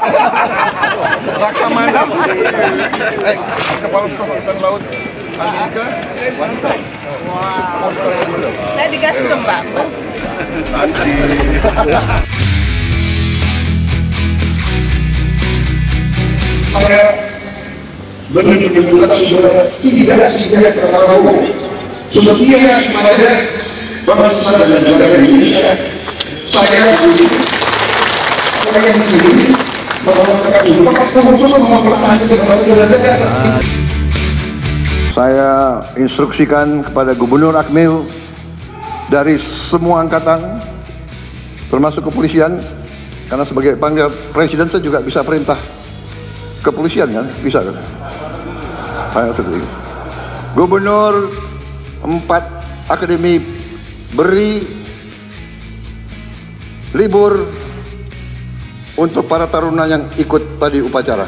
Laksamana, Kepala Staf Angkatan Laut Amerika, wanita. Saya dikasih ke Mbak. Saya benar-benar tidak terlalu setia kepada bangsa dan negara Indonesia. Saya sendiri saya instruksikan kepada Gubernur Akmil dari semua angkatan, termasuk kepolisian, karena sebagai panggilan presiden saya juga bisa perintah kepolisian kan, bisa kan? Gubernur 4 akademi beri libur untuk para taruna yang ikut tadi upacara.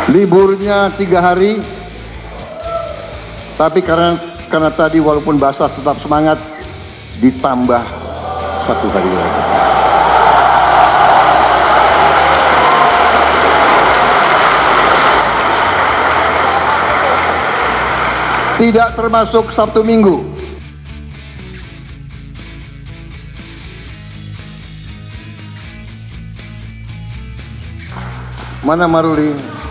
Liburnya 3 hari, tapi karena tadi walaupun basah tetap semangat, ditambah 1 hari lagi. Tidak termasuk Sabtu Minggu. Mana Maruli?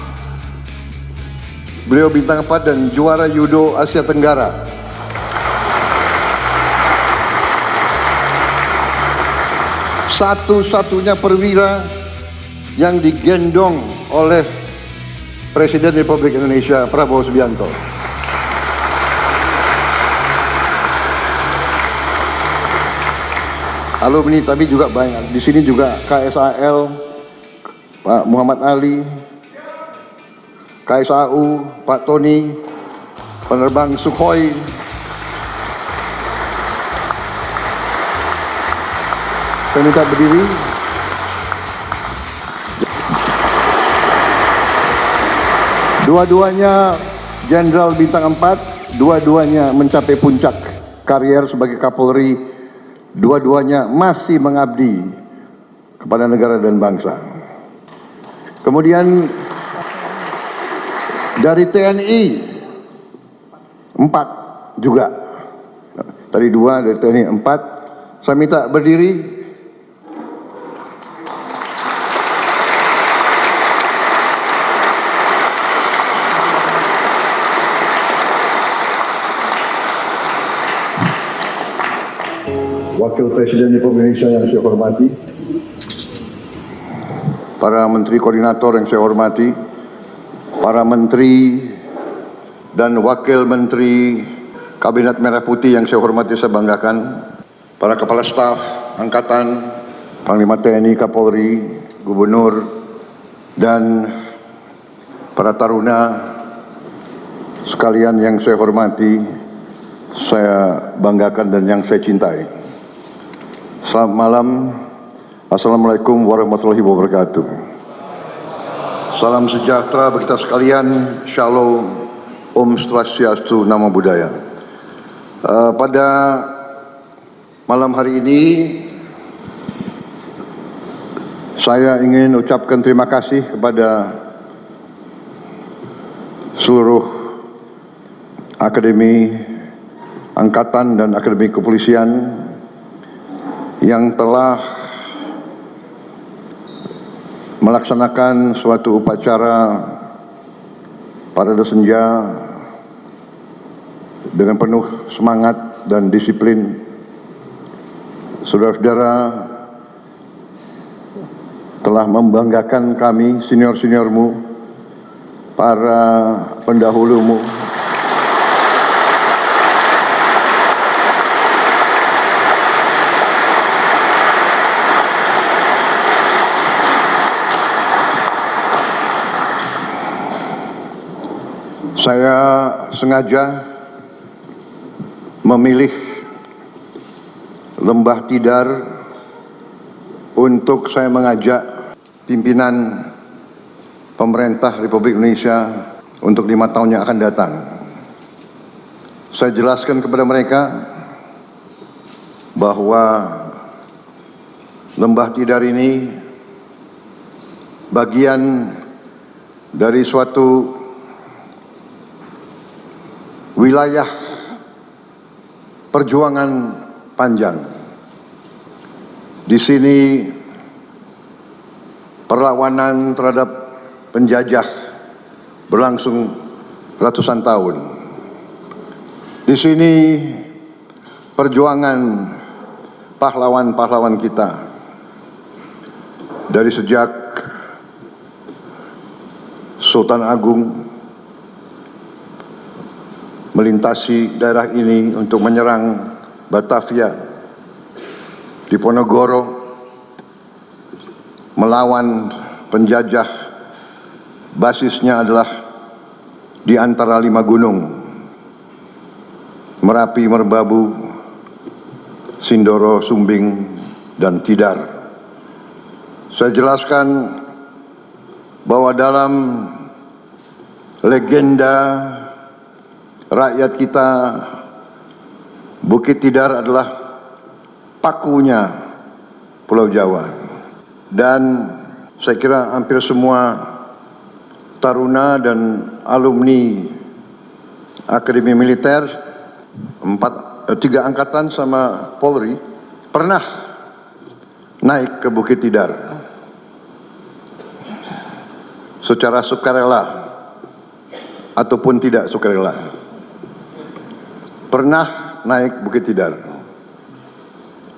Beliau bintang 4 dan juara judo Asia Tenggara. Satu-satunya perwira yang digendong oleh Presiden Republik Indonesia Prabowo Subianto. Alumni tapi juga banyak. Di sini juga KSAL, Pak Muhammad Ali, KSAU, Pak Tony, penerbang Sukhoi, saya minta berdiri. Dua-duanya Jenderal Bintang 4, dua-duanya mencapai puncak karier sebagai Kapolri, dua-duanya masih mengabdi kepada negara dan bangsa. Kemudian dari TNI 4 juga, tadi 2 dari TNI 4, saya minta berdiri. Wakil Presiden Republik Indonesia yang saya hormati, para Menteri Koordinator yang saya hormati, para Menteri dan Wakil Menteri Kabinet Merah Putih yang saya hormati, saya banggakan, para Kepala Staf Angkatan, Panglima TNI, Kapolri, Gubernur, dan para taruna sekalian yang saya hormati, saya banggakan dan yang saya cintai. Selamat malam, Assalamualaikum warahmatullahi wabarakatuh. Salam sejahtera bagi kita sekalian, Shalom, Om Swastiastu, Namo Buddhaya. Pada malam hari ini, saya ingin ucapkan terima kasih kepada seluruh Akademi Angkatan dan Akademi Kepolisian yang telah melaksanakan suatu upacara parade senja dengan penuh semangat dan disiplin. Saudara-saudara telah membanggakan kami, senior-seniormu, para pendahulumu, Saya sengaja memilih Lembah Tidar untuk saya mengajak pimpinan pemerintah Republik Indonesia untuk 5 tahun yang akan datang. Saya jelaskan kepada mereka bahwa Lembah Tidar ini bagian dari suatu wilayah perjuangan panjang. Di sini perlawanan terhadap penjajah berlangsung ratusan tahun. Di sini perjuangan pahlawan-pahlawan kita dari sejak Sultan Agung melintasi daerah ini untuk menyerang Batavia, Diponegoro, melawan penjajah. Basisnya adalah di antara 5 gunung, Merapi, Merbabu, Sindoro, Sumbing, dan Tidar. Saya jelaskan bahwa dalam legenda rakyat kita, Bukit Tidar adalah pakunya Pulau Jawa. Dan saya kira hampir semua taruna dan alumni Akademi Militer 3 angkatan sama Polri pernah naik ke Bukit Tidar secara sukarela ataupun tidak sukarela. Pernah naik Bukit Tidar.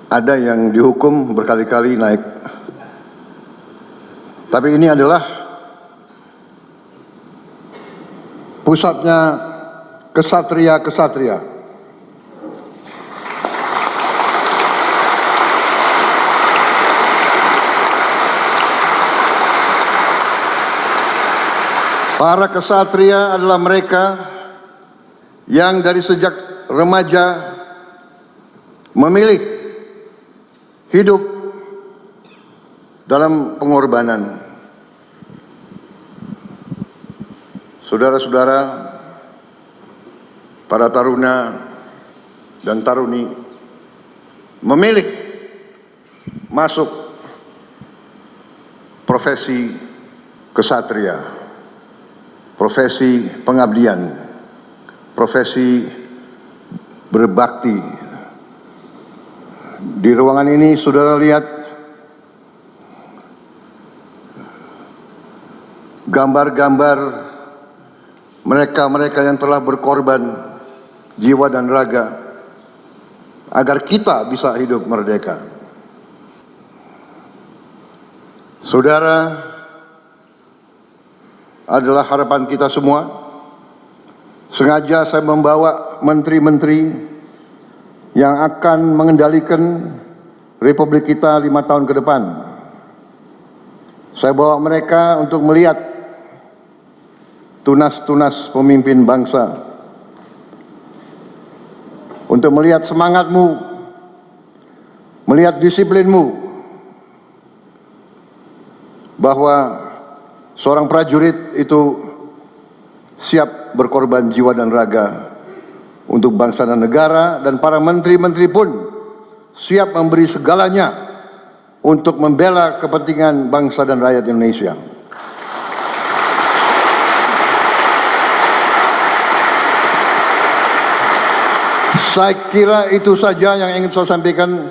Ada yang dihukum berkali-kali naik. Tapi ini adalah pusatnya kesatria-kesatria. Para kesatria adalah mereka yang dari sejak remaja memilih hidup dalam pengorbanan. Saudara-saudara, para taruna dan taruni memilih masuk profesi kesatria, profesi pengabdian, profesi berbakti. Di ruangan ini saudara lihat gambar-gambar mereka-mereka yang telah berkorban jiwa dan raga agar kita bisa hidup merdeka. Saudara adalah harapan kita semua. Sengaja saya membawa menteri-menteri yang akan mengendalikan Republik kita 5 tahun ke depan. Saya bawa mereka untuk melihat tunas-tunas pemimpin bangsa, untuk melihat semangatmu, melihat disiplinmu, bahwa seorang prajurit itu siap berkorban jiwa dan raga untuk bangsa dan negara, dan para menteri-menteri pun siap memberi segalanya untuk membela kepentingan bangsa dan rakyat Indonesia. Saya kira itu saja yang ingin saya sampaikan.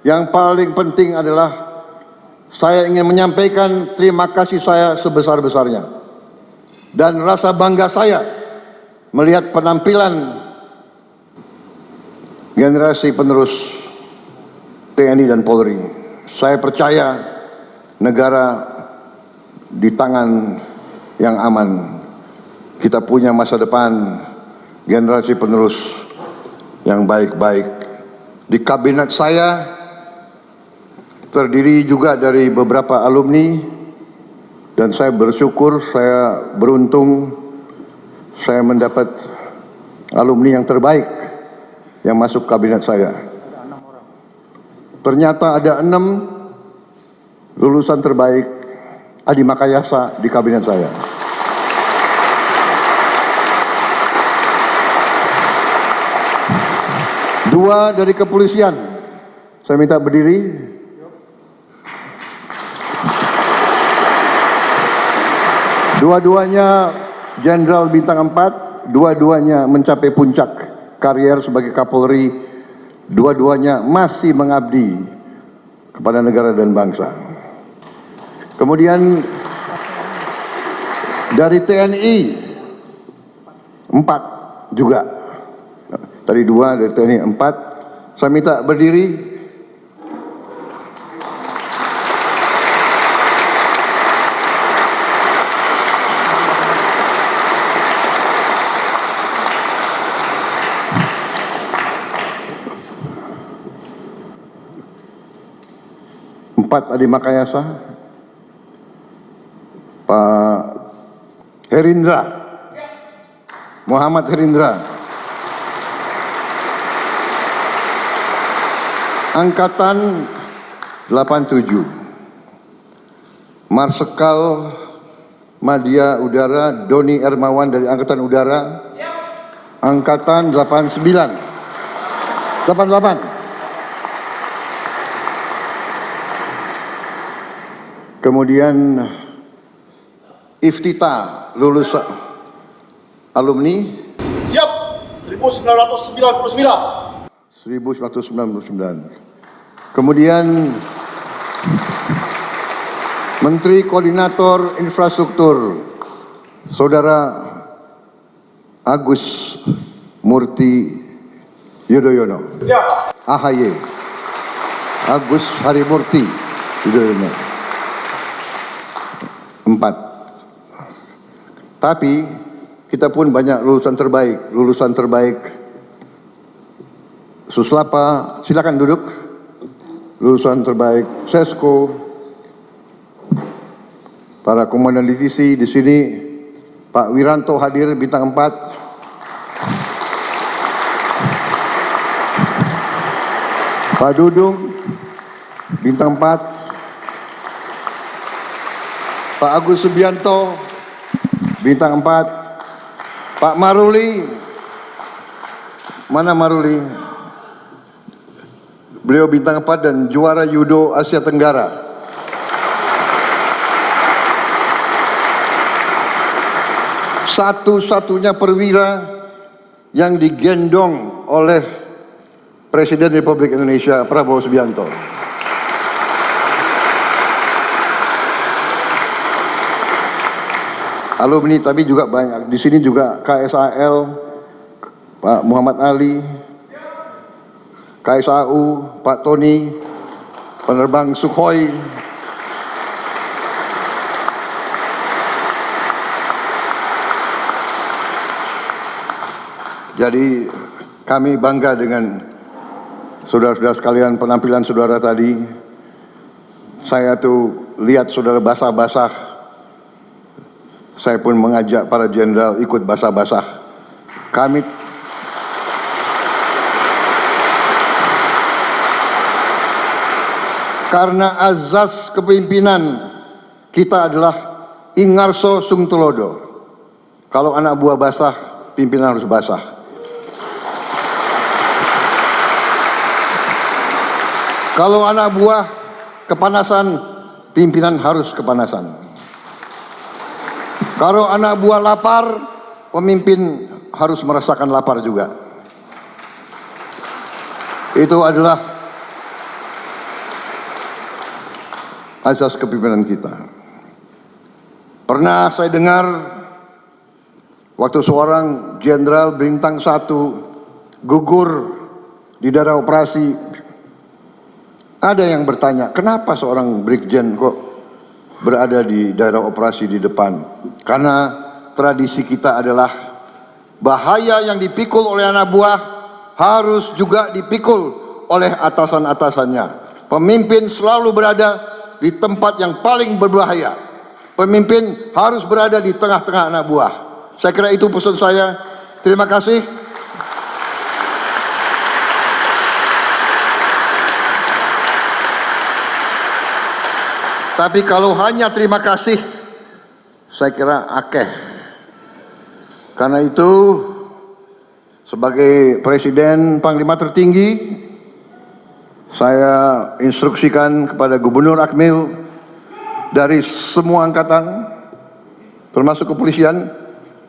Yang paling penting adalah saya ingin menyampaikan terima kasih saya sebesar-besarnya dan rasa bangga saya melihat penampilan generasi penerus TNI dan Polri. Saya percaya negara di tangan yang aman. Kita punya masa depan, generasi penerus yang baik-baik. Di kabinet saya terdiri juga dari beberapa alumni, dan saya bersyukur, saya beruntung saya mendapat alumni yang terbaik yang masuk kabinet saya. Ternyata ada 6 lulusan terbaik Adi Makayasa di kabinet saya. Dua dari kepolisian. Saya minta berdiri. Dua-duanya Jenderal Bintang 4, dua-duanya mencapai puncak karier sebagai Kapolri, dua-duanya masih mengabdi kepada negara dan bangsa. Kemudian dari TNI 4 juga. Tadi 2, dari TNI 4. Saya minta berdiri. Adi Makayasa, Pak Herindra, Muhammad Herindra, Angkatan 87, Marsikal Madya Udara Doni Ermawan dari Angkatan Udara, Angkatan 88. Kemudian Iftita, lulus alumni. Siap, 1999. 1999. Kemudian Menteri Koordinator Infrastruktur, Saudara Agus Murti Yudhoyono. Siap. AHY, Agus Harimurti Yudhoyono. 4. Tapi kita pun banyak lulusan terbaik. Suslapa, silakan duduk. Lulusan terbaik Sesko, para komandan divisi di sini, Pak Wiranto hadir bintang 4. Pak Dudung bintang 4. Pak Agus Subianto bintang 4. Pak Maruli, mana Maruli? Beliau bintang 4 dan juara judo Asia Tenggara. Satu-satunya perwira yang digendong oleh Presiden Republik Indonesia Prabowo Subianto. Alumni tapi juga banyak. Di sini juga KSAL, Pak Muhammad Ali, KSAU, Pak Tony, penerbang Sukhoi. Jadi kami bangga dengan saudara-saudara sekalian, penampilan saudara tadi. Saya tuh lihat saudara basah-basah. Saya pun mengajak para jenderal ikut basah-basah. Kami karena azas kepemimpinan kita adalah Ingarso Sungtulodo. Kalau anak buah basah, pimpinan harus basah. Kalau anak buah kepanasan, pimpinan harus kepanasan. Kalau anak buah lapar, pemimpin harus merasakan lapar juga. Itu adalah asas kepemimpinan kita. Pernah saya dengar waktu seorang jenderal bintang 1 gugur di daerah operasi, ada yang bertanya, kenapa seorang brigjen kok berada di daerah operasi di depan? Karena tradisi kita adalah bahaya yang dipikul oleh anak buah harus juga dipikul oleh atasan-atasannya. Pemimpin selalu berada di tempat yang paling berbahaya. Pemimpin harus berada di tengah-tengah anak buah. Saya kira itu pesan saya. Terima kasih. Tapi kalau hanya terima kasih, saya kira akeh. Karena itu, sebagai Presiden Panglima tertinggi, saya instruksikan kepada Gubernur Akmil dari semua angkatan, termasuk kepolisian,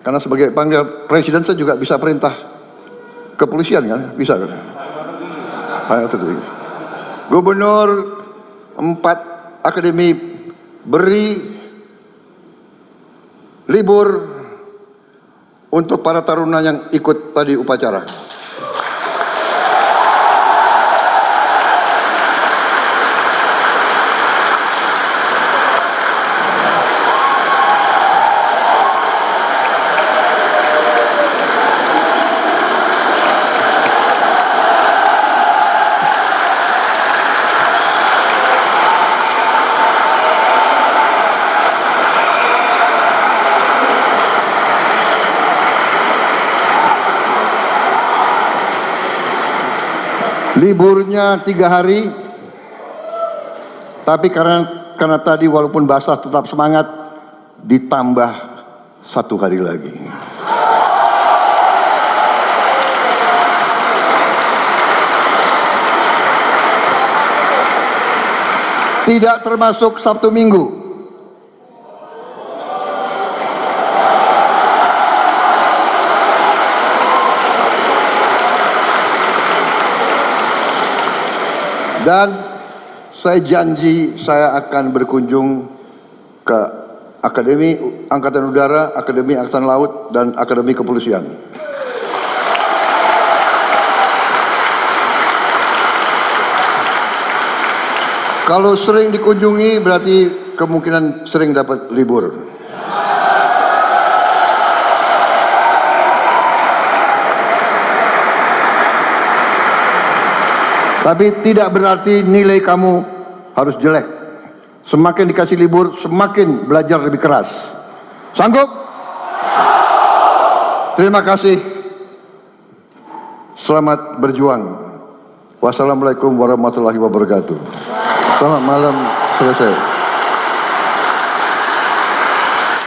karena sebagai Panglima Presiden saya juga bisa perintah kepolisian kan, bisa kan? Panglima tertinggi. Gubernur 4 akademi beri libur untuk para taruna yang ikut tadi upacara. Liburnya 3 hari, tapi karena tadi walaupun basah tetap semangat, ditambah 1 hari lagi. Tidak termasuk Sabtu Minggu. Dan saya janji saya akan berkunjung ke Akademi Angkatan Udara, Akademi Angkatan Laut, dan Akademi Kepolisian. Kalau sering dikunjungi berarti kemungkinan sering dapat libur. Tapi tidak berarti nilai kamu harus jelek. Semakin dikasih libur, semakin belajar lebih keras. Sanggup? Terima kasih. Selamat berjuang. Wassalamualaikum warahmatullahi wabarakatuh. Selamat malam, selesai.